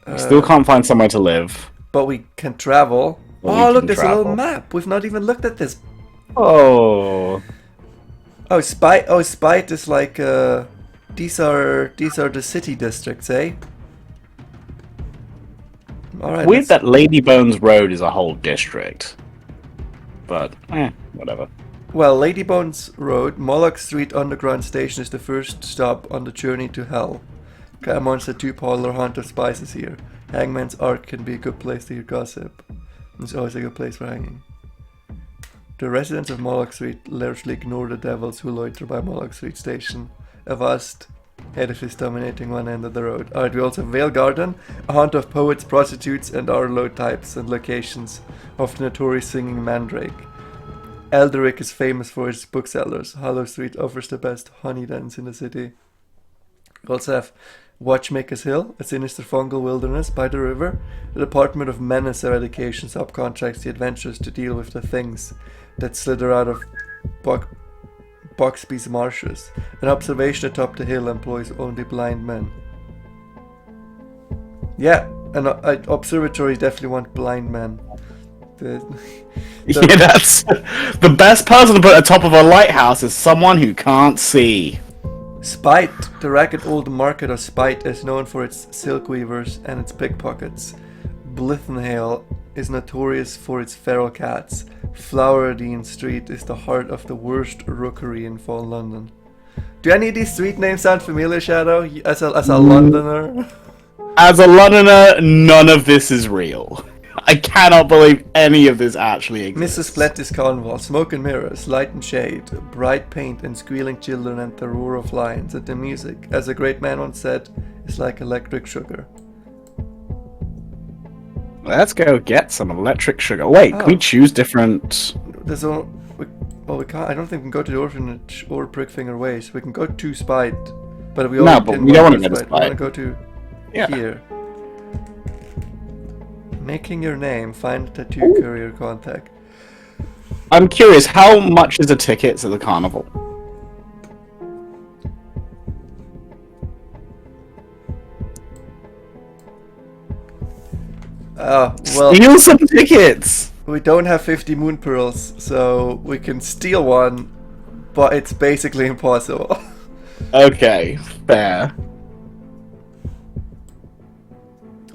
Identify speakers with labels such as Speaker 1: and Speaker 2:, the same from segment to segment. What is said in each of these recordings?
Speaker 1: We still can't find somewhere to live.
Speaker 2: But we can travel.
Speaker 1: Well,
Speaker 2: Oh,
Speaker 1: we
Speaker 2: look,
Speaker 1: can
Speaker 2: there's a little
Speaker 1: travel.
Speaker 2: map. We've not even looked at this.
Speaker 1: Oh.
Speaker 2: Oh, Spite. Oh, Spite is like these are the city districts, eh? All right.
Speaker 1: Weird that Lady Bones Road is a whole district. But, whatever.
Speaker 2: Well, Ladybones Road, Moloch Street Underground Station is the first stop on the journey to hell. Come on, the two-parlor hunt of spices here. Hangman's Ark can be a good place to hear gossip. It's always a good place for hanging. The residents of Moloch Street largely ignore the devils who loiter by Moloch Street Station, a vast edifice dominating one end of the road. Alright, we also have Vale Garden, a haunt of poets, prostitutes, and Arlo types and locations of the notorious singing Mandrake. Elderick is famous for its booksellers. Hollow Street offers the best honey dens in the city. We also have Watchmaker's Hill, a sinister fungal wilderness by the river. The Department of Menace Eradication subcontracts the adventurers to deal with the things that slither out of Boxby's marshes. An observation atop the hill employs only blind men. Yeah, an observatory definitely want blind men.
Speaker 1: Yeah, that's the best person to put at the top of a lighthouse is someone who can't see.
Speaker 2: Spite, the ragged old market of Spite, is known for its silk weavers and its pickpockets. Blithenhale is notorious for its feral cats. Flowerdene Street is the heart of the worst rookery in fall London. Do any of these street names sound familiar, Shadow? As a Londoner?
Speaker 1: As a Londoner, none of this is real. I cannot believe any of this actually exists.
Speaker 2: Mrs. Pletty's Conval, smoke and mirrors, light and shade, bright paint and squealing children and the roar of lions, and the music, as a great man once said, is like electric sugar.
Speaker 1: Let's go get some electric sugar. Wait, can we choose different...
Speaker 2: There's all... Well, we can't... I don't think we can go to the orphanage or Prickfinger Ways. We can go to Spite, but we
Speaker 1: No, but we don't want to go to
Speaker 2: Spite. We want to
Speaker 1: Spite.
Speaker 2: go to here. Making your name, find a tattoo courier contact.
Speaker 1: I'm curious, how much is a ticket to the carnival?
Speaker 2: Well,
Speaker 1: Steal some tickets!
Speaker 2: we don't have 50 moon pearls, so we can steal one, but it's basically impossible.
Speaker 1: Okay, fair.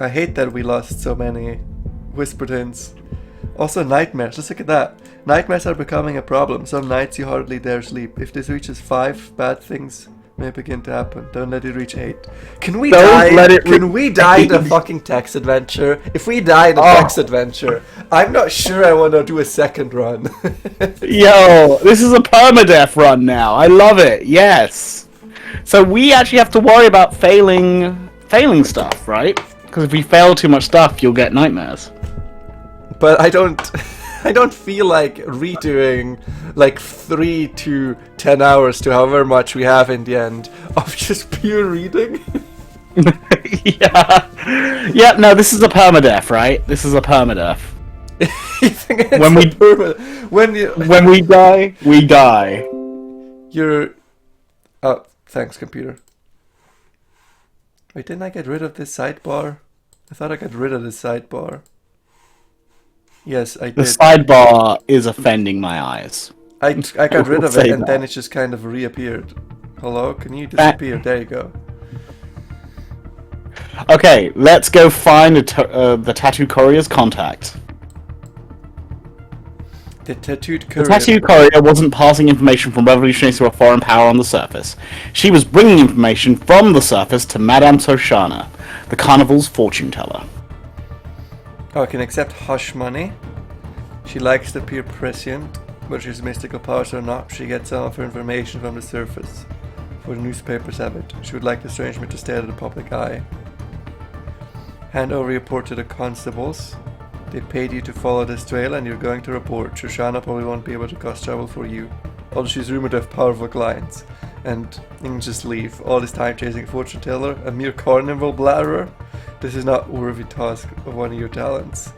Speaker 2: I hate that we lost so many whispered hints. Also nightmares, just look at that. Nightmares are becoming a problem. Some nights you hardly dare sleep. If this reaches 5, bad things may begin to happen. Don't let it reach 8. Can we die? Can we die in a fucking text adventure? If we die in a text adventure, I'm not sure I want to do a second run.
Speaker 1: Yo, this is a permadeath run now. I love it. Yes. So we actually have to worry about failing stuff, right? Because if we fail too much stuff, you'll get nightmares.
Speaker 2: But I don't feel like redoing like 3 to 10 hours to however much we have in the end of just pure reading.
Speaker 1: Yeah, no, this is a permadeath, right? This is a permadeath.
Speaker 2: You think it's
Speaker 1: When we die, we die.
Speaker 2: You're... Oh, thanks, computer. Wait, didn't I get rid of this sidebar? I thought I got rid of this sidebar. Yes, I did.
Speaker 1: The sidebar is offending my eyes.
Speaker 2: I got rid of it,
Speaker 1: say
Speaker 2: and
Speaker 1: that.
Speaker 2: then it just kind of reappeared. Hello? Can you disappear? There you go.
Speaker 1: Okay, let's go find the tattoo courier's contact.
Speaker 2: The tattooed
Speaker 1: The
Speaker 2: courier.
Speaker 1: tattoo courier wasn't passing information from revolutionaries to a foreign power on the surface. She was bringing information from the surface to Madame Soshana, the carnival's fortune teller.
Speaker 2: Oh, can accept hush money. She likes to appear prescient, but she's mystical powers or not, she gets some of her information from the surface. For the newspapers have it. She would like the strange man to stay out of the public eye. Hand over your report to the constables. They paid you to follow this trail and you're going to report. Shoshana probably won't be able to cause trouble for you. Although she's rumored to have powerful clients. And you can just leave. All this time chasing a fortune teller, a mere carnival blatterer. This is not worthy task of one of your talents.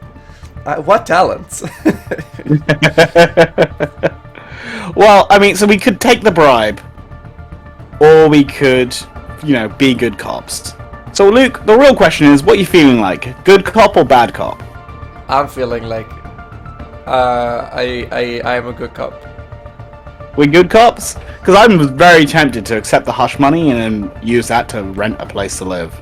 Speaker 2: What talents?
Speaker 1: Well, I mean, so we could take the bribe, or we could, be good cops. So, Luke, the real question is, what are you feeling like? Good cop or bad cop?
Speaker 2: I'm feeling like I am a good cop.
Speaker 1: We're good cops? Because I'm very tempted to accept the hush money and then use that to rent a place to live.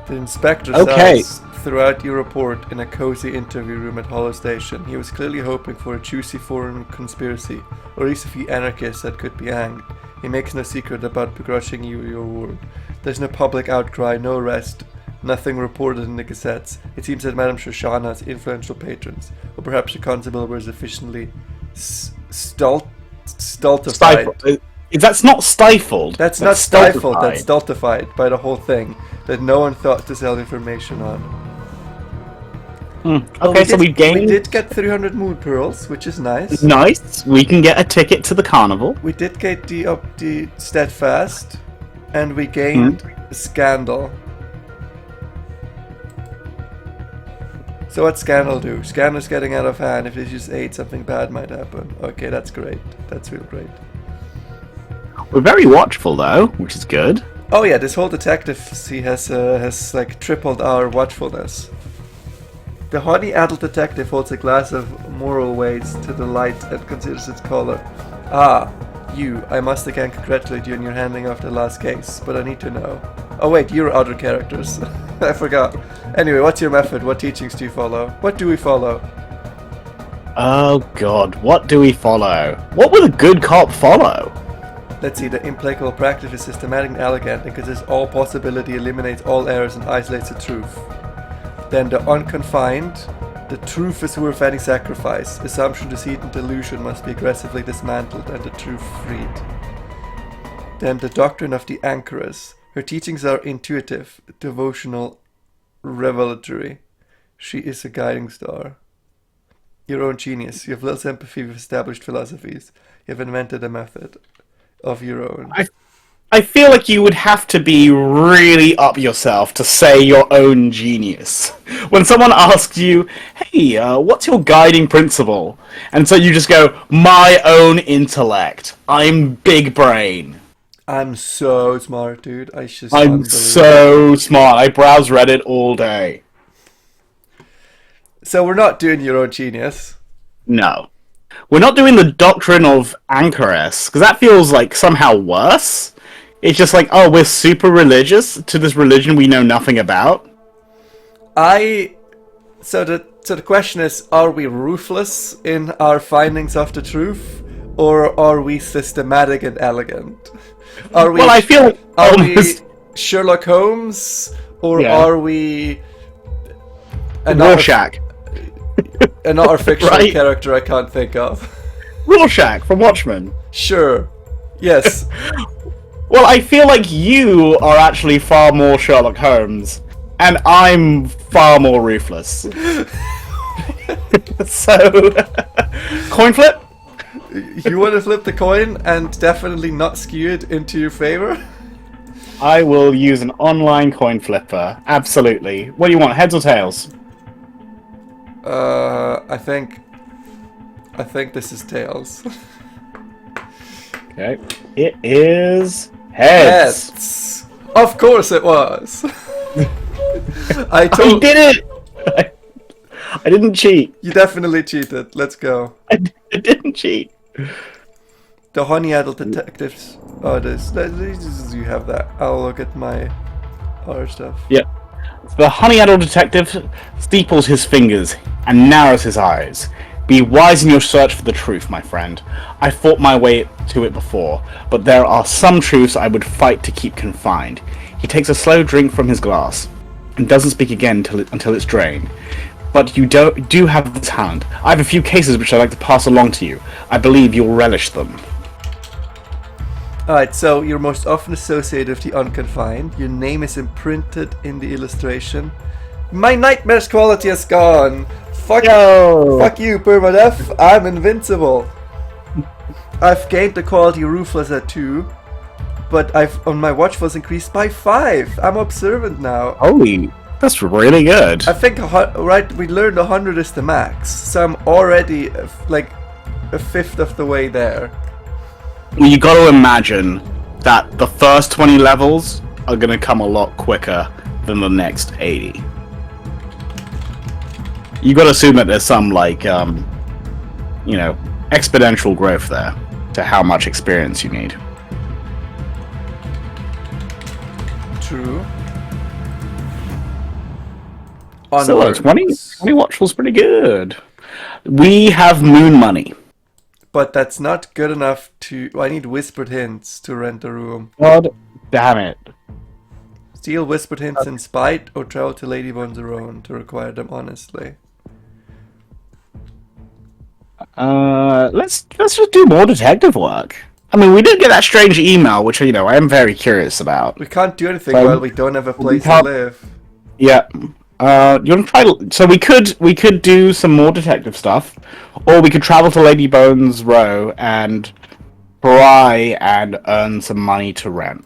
Speaker 2: The inspector
Speaker 1: Okay.
Speaker 2: says throughout your report in a cozy interview room at Hollow Station, he was clearly hoping for a juicy foreign conspiracy, or at least a few anarchists that could be hanged. He makes no secret about begrudging you your word. There's no public outcry, no arrest, nothing reported in the gazettes. It seems that Madame Shoshana has influential patrons, or perhaps the constable was efficiently stultified.
Speaker 1: Stifled. That's not stifled.
Speaker 2: That's not stifled,
Speaker 1: stultified.
Speaker 2: that's stultified by the whole thing that no one thought to sell information on.
Speaker 1: Okay, so we gained...
Speaker 2: We did get 300 mood pearls, which is nice.
Speaker 1: Nice. We can get a ticket to the carnival.
Speaker 2: We did get the steadfast, and we gained scandal. So what's scandal do? Scandal's getting out of hand. If they just ate, something bad might happen. Okay, that's great. That's real great.
Speaker 1: We're very watchful, though, which is good.
Speaker 2: Oh yeah, this whole detective has like tripled our watchfulness. The honey-addled detective holds a glass of moral weights to the light and considers its color. Ah, you. I must again congratulate you on your handling of the last case, but I need to know. Oh wait, you're other characters. I forgot. Anyway, what's your method? What teachings do you follow? What do we follow?
Speaker 1: Oh god, what do we follow? What would a good cop follow?
Speaker 2: Let's see, the implacable practice is systematic and elegant and considers all possibility, eliminates all errors and isolates the truth. Then the unconfined, the truth is worth any sacrifice. Assumption, deceit and delusion must be aggressively dismantled and the truth freed. Then the doctrine of the anchoress. Her teachings are intuitive, devotional, revelatory. She is a guiding star. Your own genius. You have little sympathy with established philosophies. You have invented a method of your own.
Speaker 1: I feel like you would have to be really up yourself to say your own genius. When someone asks you, hey, what's your guiding principle? And so you just go, my own intellect. I'm big brain.
Speaker 2: I'm so smart, dude.
Speaker 1: I'm so smart. I browse Reddit all day.
Speaker 2: So we're not doing your own genius.
Speaker 1: No. We're not doing the doctrine of anchoress, because that feels like somehow worse. It's just like, oh, we're super religious to this religion we know nothing about.
Speaker 2: So the question is, are we ruthless in our findings of the truth, or are we systematic and elegant? Are we?
Speaker 1: Well, I feel
Speaker 2: we Sherlock Holmes, or are we
Speaker 1: Rorschach?
Speaker 2: Another fictional
Speaker 1: Right.
Speaker 2: character I can't think of.
Speaker 1: Rorschach from Watchmen.
Speaker 2: Sure. Yes.
Speaker 1: Well, I feel like you are actually far more Sherlock Holmes, and I'm far more ruthless. So, coin flip?
Speaker 2: You want to flip the coin and definitely not skew it into your favor?
Speaker 1: I will use an online coin flipper. Absolutely. What do you want, heads or tails?
Speaker 2: I think this is tails.
Speaker 1: Okay. It is heads.
Speaker 2: Heads. Of course it was.
Speaker 1: I did it! I didn't cheat.
Speaker 2: You definitely cheated. Let's go.
Speaker 1: I didn't cheat.
Speaker 2: The honey-addled detectives. Oh, you have that. I'll look at my other stuff.
Speaker 1: Yeah. The honey-addled detective steeples his fingers and narrows his eyes. Be wise in your search for the truth, my friend. I fought my way to it before, but there are some truths I would fight to keep confined. He takes a slow drink from his glass and doesn't speak again until it's drained. But you do have the talent. I have a few cases which I'd like to pass along to you. I believe you'll relish them.
Speaker 2: Alright, so you're most often associated with the unconfined. Your name is imprinted in the illustration. My nightmare's quality is gone. Fuck you, Permadef. I'm invincible. I've gained the quality ruthless at 2, but my watchfulness increased by 5. I'm observant now.
Speaker 1: Holy, that's really good.
Speaker 2: I think we learned 100 is the max, so I'm already like a fifth of the way there.
Speaker 1: You got to imagine that the first 20 levels are going to come a lot quicker than the next 80. You got to assume that there's some, like, exponential growth there to how much experience you need.
Speaker 2: True.
Speaker 1: So 20 watch was pretty good. We have moon money.
Speaker 2: But that's not good enough to... I need whispered hints to rent a room.
Speaker 1: God damn it.
Speaker 2: Steal whispered hints in spite or travel to Ladybone's own to require them honestly.
Speaker 1: Let's just do more detective work. I mean, we did get that strange email, which, I am very curious about.
Speaker 2: We can't do anything while we don't have a place to live.
Speaker 1: Yeah. You want to try? So we could do some more detective stuff, or we could travel to Ladybone's Row and try and earn some money to rent.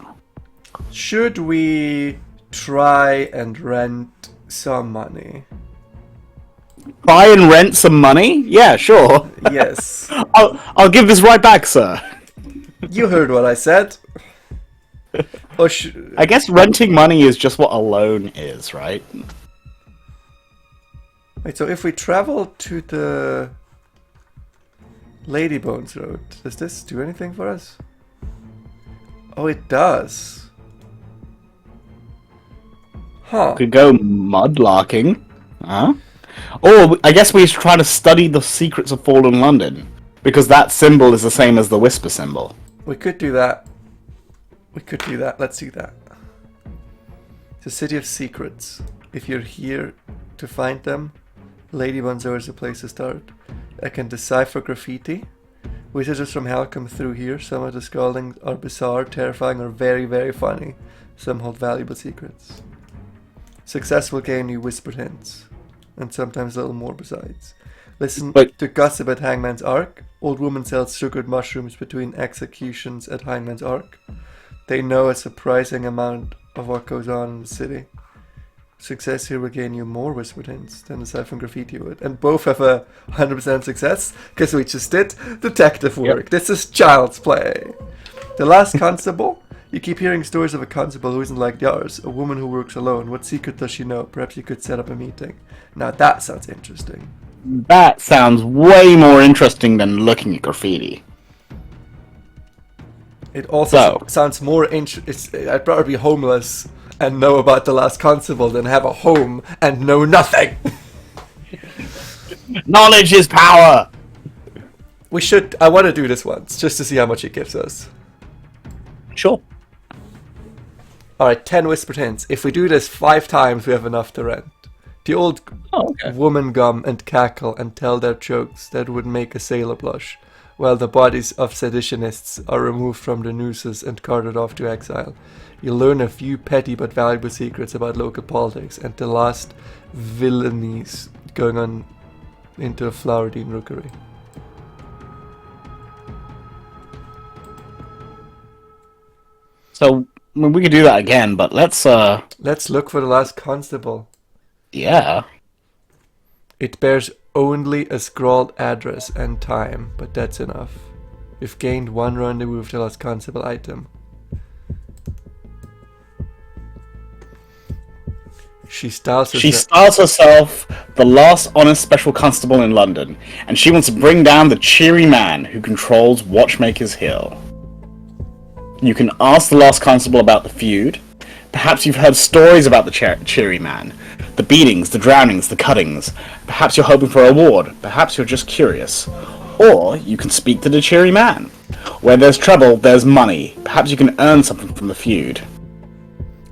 Speaker 2: Should we try and rent some money?
Speaker 1: Try and rent some money? Yeah, sure.
Speaker 2: Yes.
Speaker 1: I'll give this right back, sir.
Speaker 2: You heard what I said.
Speaker 1: I guess renting money is just what a loan is, right?
Speaker 2: Wait, so if we travel to the Ladybones Road, does this do anything for us? Oh, it does. Huh.
Speaker 1: Could go mudlarking. Huh? Or I guess we should try to study the secrets of fallen London, because that symbol is the same as the whisper symbol.
Speaker 2: We could do that. Let's do that. The City of Secrets. If you're here to find them, Ladybone's is a place to start. I can decipher graffiti. Visitors from hell come through here. Some of the scaldings are bizarre, terrifying, or very, very funny. Some hold valuable secrets. Success will gain you whispered hints, and sometimes a little more besides. Listen to gossip at Hangman's Ark. Old woman sells sugared mushrooms between executions at Hangman's Ark. They know a surprising amount of what goes on in the city. Success here will gain you more whispered hints than aside from graffiti would. And both have a 100% success, because we just did detective work. Yep. This is child's play. The last constable. You keep hearing stories of a constable who isn't like yours, a woman who works alone. What secret does she know? Perhaps you could set up a meeting. Now that sounds interesting.
Speaker 1: That sounds way more interesting than looking at graffiti.
Speaker 2: It also sounds more interesting. I'd rather be homeless and know about the last constable than have a home and know nothing.
Speaker 1: Knowledge is power!
Speaker 2: I want to do this once, just to see how much it gives us.
Speaker 1: Sure.
Speaker 2: Alright, 10 whispered hints. If we do this 5 times, we have enough to rent. The old woman gum and cackle and tell their jokes that would make a sailor blush, while the bodies of seditionists are removed from the nooses and carted off to exile. You'll learn a few petty but valuable secrets about local politics and the last villainies going on into the Flowerdine Rookery.
Speaker 1: So, I mean, we could do that again, but let's
Speaker 2: look for the last constable.
Speaker 1: Yeah.
Speaker 2: It bears only a scrawled address and time, but that's enough. We've gained one rendezvous with the last constable item. She styles
Speaker 1: herself the last honest special constable in London, and she wants to bring down the cheery man who controls Watchmaker's Hill. You can ask the last constable about the feud. Perhaps you've heard stories about the cheery man. The beatings, the drownings, the cuttings. Perhaps you're hoping for a reward. Perhaps you're just curious. Or you can speak to the cheery man. Where there's trouble, there's money. Perhaps you can earn something from the feud.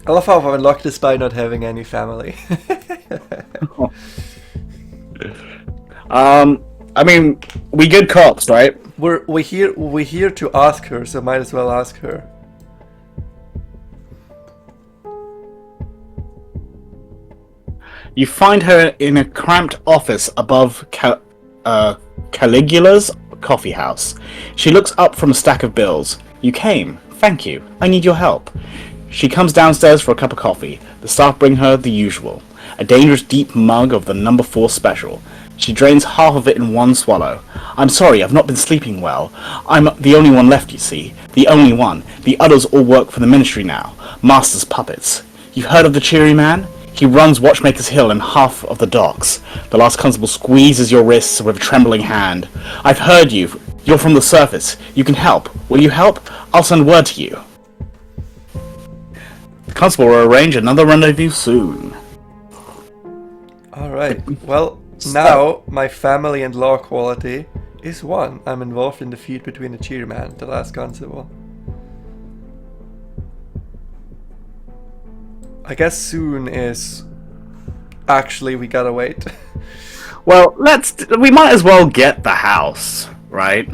Speaker 2: I love how I've unlocked this by not having any family.
Speaker 1: I mean, we good cops, right?
Speaker 2: We're here to ask her, so might as well ask her.
Speaker 1: You find her in a cramped office above Caligula's coffee house. She looks up from a stack of bills. You came. Thank you. I need your help. She comes downstairs for a cup of coffee. The staff bring her the usual. A dangerous deep mug of the number 4 special. She drains half of it in one swallow. I'm sorry, I've not been sleeping well. I'm the only one left, you see. The only one. The others all work for the ministry now. Master's puppets. You've heard of the cheery man? He runs Watchmaker's Hill and half of the docks. The last constable squeezes your wrists with a trembling hand. I've heard you. You're from the surface. You can help. Will you help? I'll send word to you. The constable will arrange another rendezvous soon.
Speaker 2: Alright, well, now my family and law quality is 1. I'm involved in the feud between the cheerman, the last constable. I guess soon is... Actually, we gotta wait.
Speaker 1: Well, we might as well get the house, right?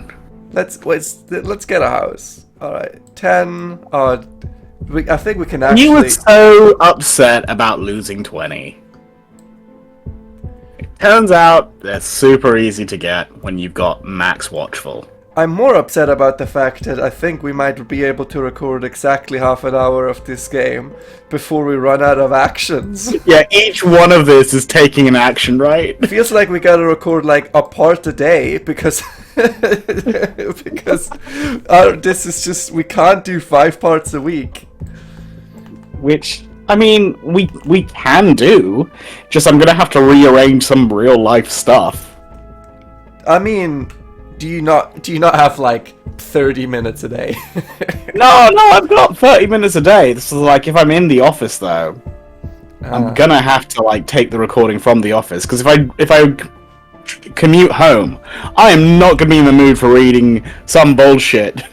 Speaker 2: Let's get a house. Alright, 10... I think we can
Speaker 1: You
Speaker 2: actually...
Speaker 1: were so upset about losing 20. It turns out they're super easy to get when you've got max watchful.
Speaker 2: I'm more upset about the fact that I think we might be able to record exactly half an hour of this game before we run out of actions.
Speaker 1: Yeah, each one of this is taking an action, right?
Speaker 2: It feels like we gotta record like a part a day because because this is just, we can't do 5 parts a week.
Speaker 1: Which, I mean, we can do. Just I'm gonna have to rearrange some real life stuff.
Speaker 2: I mean, do you not have like 30 minutes a day?
Speaker 1: No, I've got 30 minutes a day. This is like if I'm in the office though. I'm gonna have to like take the recording from the office because if I commute home, I am not gonna be in the mood for reading some bullshit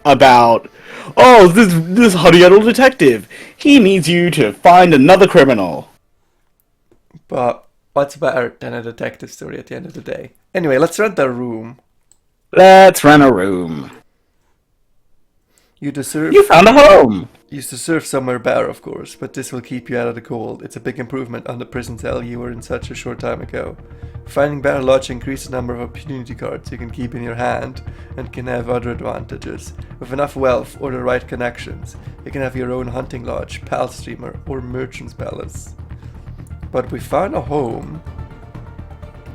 Speaker 1: about this honey-addled detective. He needs you to find another criminal.
Speaker 2: But what's better than a detective story at the end of the day? Anyway, let's rent a room.
Speaker 1: Let's rent a room.
Speaker 2: You deserve...
Speaker 1: You found a home!
Speaker 2: You deserve somewhere better, of course, but this will keep you out of the cold. It's a big improvement on the prison cell you were in such a short time ago. Finding better lodging increases the number of opportunity cards you can keep in your hand and can have other advantages. With enough wealth or the right connections, you can have your own hunting lodge, pal streamer, or merchant's palace. But we found a home.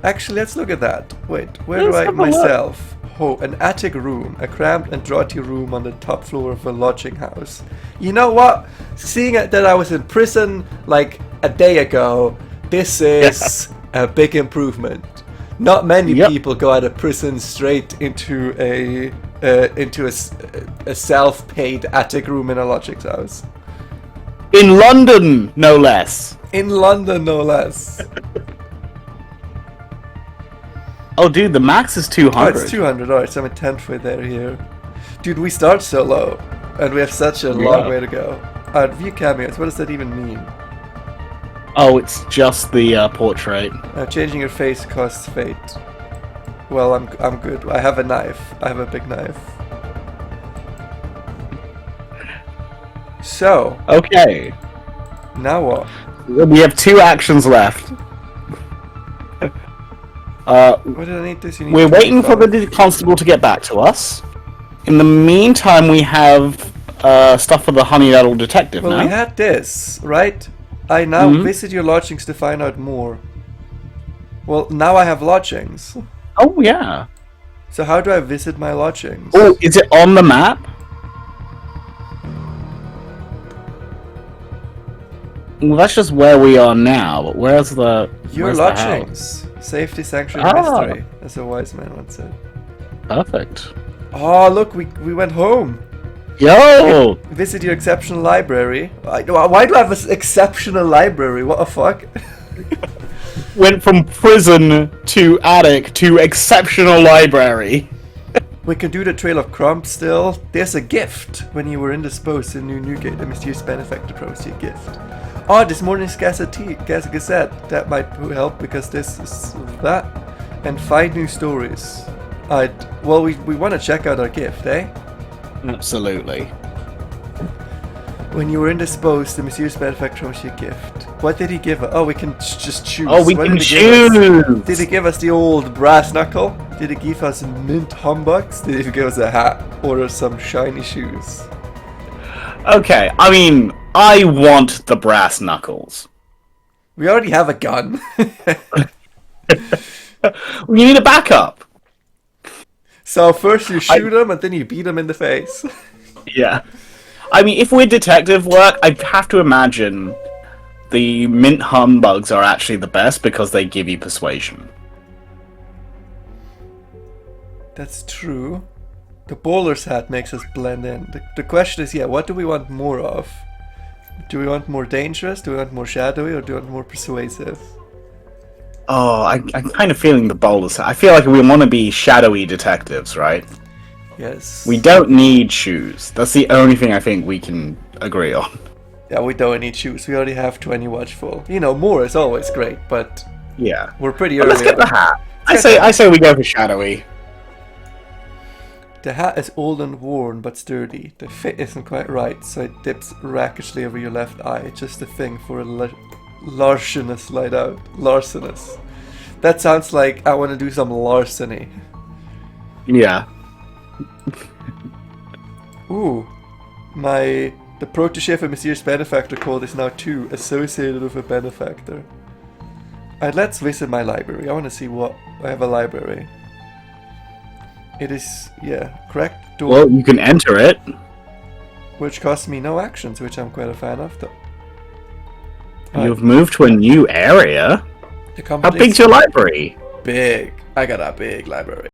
Speaker 2: Actually, let's look at that. Wait, where do I myself? Oh, an attic room, a cramped and draughty room on the top floor of a lodging house. You know what? Seeing that I was in prison like a day ago, this is a big improvement. Not many people go out of prison straight into a self-paid attic room in a lodging house.
Speaker 1: In London, no less.
Speaker 2: In London, no less.
Speaker 1: Oh, dude, the max is 200.
Speaker 2: Oh, it's 200. Alright, so I'm a 10th way there here. Dude, we start so low, and we have such a long way to go. Alright, view cameos. What does that even mean?
Speaker 1: Oh, it's just the portrait.
Speaker 2: Changing your face costs fate. Well, I'm good. I have a knife. I have a big knife. So.
Speaker 1: Okay.
Speaker 2: Now what?
Speaker 1: We have 2 actions left.
Speaker 2: What did I need this?
Speaker 1: We're waiting for the constable to get back to us. In the meantime, we have stuff for the honey-addled detective now.
Speaker 2: Well, we had this, right? I now visit your lodgings to find out more. Well, now I have lodgings.
Speaker 1: Oh, yeah.
Speaker 2: So how do I visit my lodgings?
Speaker 1: Oh, is it on the map? Well, that's just where we are now, but where's the...
Speaker 2: Your lodgings. Safety, sanctuary, mystery, as a wise man once said.
Speaker 1: Perfect.
Speaker 2: Oh, look, we went home.
Speaker 1: Yo!
Speaker 2: Visit your exceptional library. Why do I have an exceptional library? What the fuck?
Speaker 1: Went from prison to attic to exceptional library.
Speaker 2: We can do the Trail of Crump still. There's a gift. When you were indisposed in New Newgate, a mysterious benefactor promised you a gift. Oh, this morning's Gazette. That might help because this is that. And 5 new stories. Well, we want to check out our gift, eh?
Speaker 1: Absolutely.
Speaker 2: When you were indisposed, the mysterious benefactor promised you a gift. What did he give us? Oh, we can just choose.
Speaker 1: Oh, we can choose!
Speaker 2: Did he give us the old brass knuckle? Did he give us mint humbucks? Did he give us a hat? Or some shiny shoes?
Speaker 1: Okay, I mean, I want the brass knuckles.
Speaker 2: We already have a gun.
Speaker 1: We need a backup.
Speaker 2: So first you shoot him and then you beat him in the face.
Speaker 1: Yeah. I mean, if we're detective work, I have to imagine the mint humbugs are actually the best because they give you persuasion.
Speaker 2: That's true. The bowler's hat makes us blend in. The question is, yeah, what do we want more of? Do we want more dangerous? Do we want more shadowy? Or do we want more persuasive?
Speaker 1: Oh, I'm kind of feeling the bowler's hat. I feel like we want to be shadowy detectives, right?
Speaker 2: Yes.
Speaker 1: We don't need shoes. That's the only thing I think we can agree on.
Speaker 2: Yeah, we don't need shoes. We already have 20 watchful. You know, more is always great, but
Speaker 1: Yeah.
Speaker 2: we're pretty
Speaker 1: But
Speaker 2: early
Speaker 1: let's get
Speaker 2: on.
Speaker 1: the hat.
Speaker 2: Let's get
Speaker 1: I say we go for shadowy.
Speaker 2: The hat is old and worn, but sturdy. The fit isn't quite right, so it dips rakishly over your left eye. Just a thing for a larcenous light out. Larcenous. That sounds like I want to do some larceny.
Speaker 1: Yeah.
Speaker 2: Ooh. The protege of a mysterious benefactor code is now 2, associated with a benefactor. Alright, let's visit my library. I want to see what... I have a library. It is, yeah, correct door.
Speaker 1: Well, you can enter it.
Speaker 2: Which costs me no actions, which I'm quite a fan of.
Speaker 1: You've moved to a new area.
Speaker 2: The
Speaker 1: How
Speaker 2: company's
Speaker 1: big's your library?
Speaker 2: big. I got a big library.